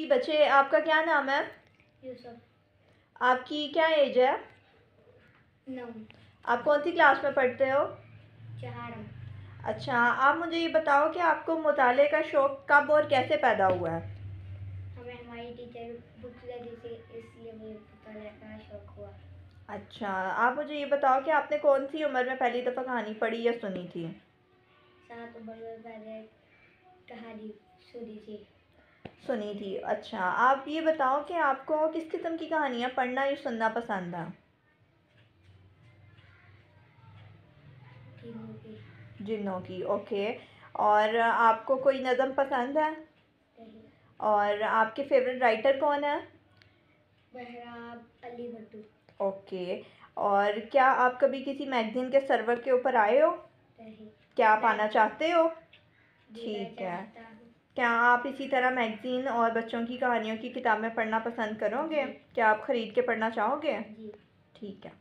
जी बच्चे, आपका क्या नाम है? यूसुफ। आपकी क्या एज है? 9। आप कौन सी क्लास में पढ़ते हो? 4। अच्छा, आप मुझे ये बताओ कि आपको मुताले का शौक़ कब और कैसे पैदा हुआ है? हमें हमारी टीचर बुक्स देती थी, इसलिए मुझे मुताले का शौक़ हुआ। अच्छा, आप मुझे ये बताओ कि आपने कौन सी उम्र में पहली दफ़ा कहानी पढ़ी या सुनी थी? 7 उम्र में मैंने कहानी सुनी थी। सुनी थी। अच्छा, आप ये बताओ कि आपको किस किस्म की कहानियाँ पढ़ना या सुनना पसंद है? जिन्नों की। जिन्नों की, ओके। और आपको कोई नज़म पसंद है? नहीं। और आपके फेवरेट राइटर कौन है? मेहराब अली भट्टू। ओके। और क्या आप कभी किसी मैगज़ीन के सर्वर के ऊपर आए हो? नहीं। क्या आप आना चाहते हो? जी, मैं ठीक है। चाहता हूँ। क्या आप इसी तरह मैगज़ीन और बच्चों की कहानियों की किताबें पढ़ना पसंद करोगे? जी। क्या आप ख़रीद के पढ़ना चाहोगे? जी। ठीक है।